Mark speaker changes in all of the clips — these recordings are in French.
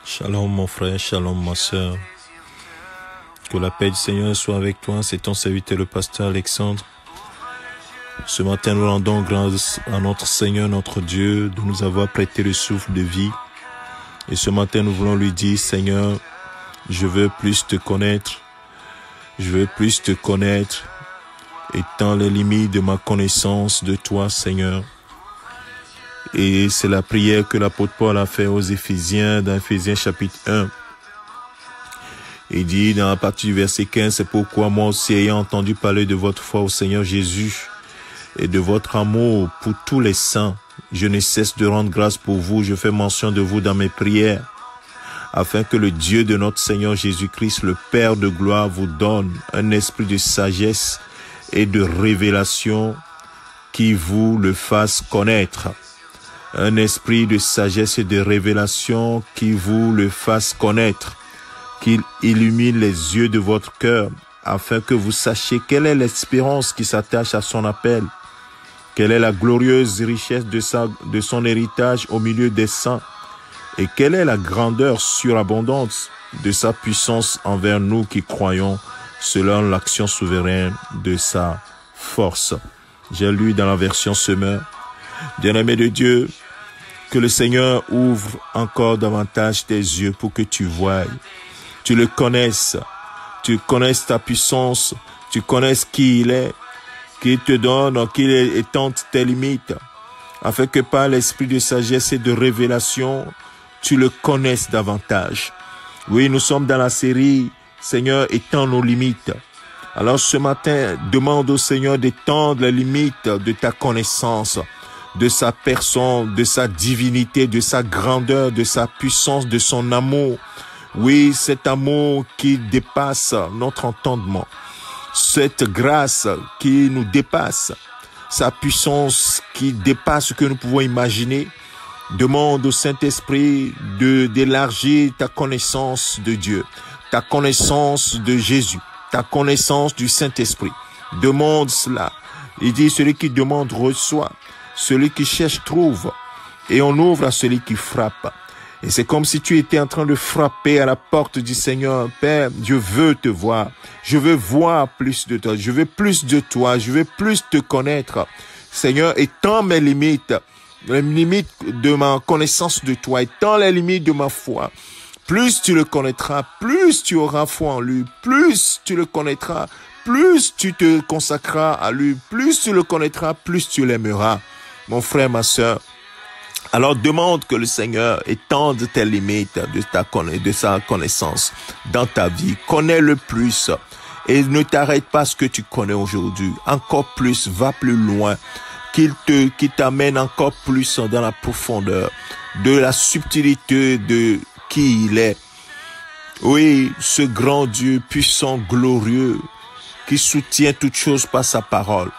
Speaker 1: Shalom mon frère, shalom ma soeur. Que la paix du Seigneur soit avec toi, c'est ton serviteur le pasteur Alexandre. Ce matin nous rendons grâce à notre Seigneur, notre Dieu, de nous avoir prêté le souffle de vie. Et ce matin nous voulons lui dire, Seigneur, je veux plus te connaître. Je veux plus te connaître. Étends les limites de ma connaissance de toi, Seigneur. Et c'est la prière que l'apôtre Paul a fait aux Éphésiens, dans Éphésiens chapitre 1. Il dit dans la partie du verset 15, c'est pourquoi moi aussi ayant entendu parler de votre foi au Seigneur Jésus et de votre amour pour tous les saints, je ne cesse de rendre grâce pour vous, je fais mention de vous dans mes prières, afin que le Dieu de notre Seigneur Jésus-Christ, le Père de gloire, vous donne un esprit de sagesse et de révélation qui vous le fasse connaître. Un esprit de sagesse et de révélation qui vous le fasse connaître, qu'il illumine les yeux de votre cœur, afin que vous sachiez quelle est l'espérance qui s'attache à son appel, quelle est la glorieuse richesse de son héritage au milieu des saints, et quelle est la grandeur surabondante de sa puissance envers nous qui croyons, selon l'action souveraine de sa force. J'ai lu dans la version Semeur. Bien-aimé de Dieu, que le Seigneur ouvre encore davantage tes yeux pour que tu voies, tu le connaisses, tu connaisses ta puissance, tu connaisses qui il est, qu'il te donne, qu'il étende tes limites, afin que par l'esprit de sagesse et de révélation, tu le connaisses davantage. Oui, nous sommes dans la série « Seigneur, étends nos limites ». Alors ce matin, demande au Seigneur d'étendre les limites de ta connaissance, de sa personne, de sa divinité, de sa grandeur, de sa puissance, de son amour. Oui, cet amour qui dépasse notre entendement, cette grâce qui nous dépasse, sa puissance qui dépasse ce que nous pouvons imaginer. Demande au Saint-Esprit d'élargir ta connaissance de Dieu, ta connaissance de Jésus, ta connaissance du Saint-Esprit. Demande cela. Il dit, celui qui demande reçoit, celui qui cherche trouve, et on ouvre à celui qui frappe. Et c'est comme si tu étais en train de frapper à la porte du Seigneur. Père, je veux te voir, je veux voir plus de toi, je veux plus de toi, je veux plus te connaître. Seigneur, étends mes limites, les limites de ma connaissance de toi, étends les limites de ma foi. Plus tu le connaîtras, plus tu auras foi en lui, plus tu le connaîtras, plus tu te consacreras à lui, plus tu le connaîtras, plus tu l'aimeras. Mon frère, ma sœur, alors demande que le Seigneur étende tes limites de sa connaissance dans ta vie. Connais-le plus et ne t'arrête pas à ce que tu connais aujourd'hui. Encore plus, va plus loin, qu'il t'amène encore plus dans la profondeur de la subtilité de qui il est. Oui, ce grand Dieu puissant, glorieux, qui soutient toutes choses par sa parole.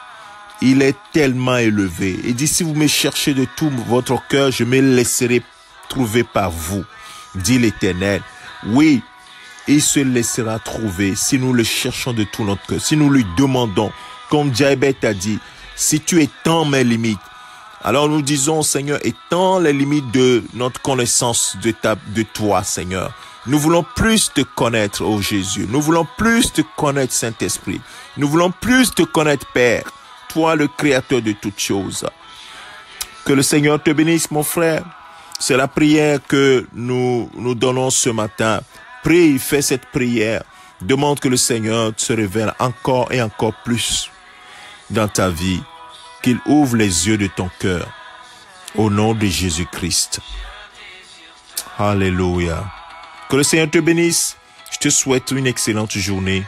Speaker 1: Il est tellement élevé. Il dit, si vous me cherchez de tout votre cœur, je me laisserai trouver par vous, dit l'Éternel. Oui, il se laissera trouver si nous le cherchons de tout notre cœur, si nous lui demandons, comme Jabez a dit, si tu étends mes limites. Alors nous disons, Seigneur, étends les limites de notre connaissance de toi, Seigneur. Nous voulons plus te connaître, ô Jésus. Nous voulons plus te connaître, Saint-Esprit. Nous voulons plus te connaître, Père. Toi, le Créateur de toutes choses. Que le Seigneur te bénisse, mon frère. C'est la prière que nous donnons ce matin. Prie, fais cette prière. Demande que le Seigneur se révèle encore et encore plus dans ta vie. Qu'il ouvre les yeux de ton cœur. Au nom de Jésus-Christ. Alléluia. Que le Seigneur te bénisse. Je te souhaite une excellente journée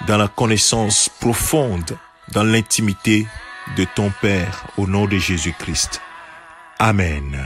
Speaker 1: dans la connaissance profonde, dans l'intimité de ton Père, au nom de Jésus-Christ. Amen.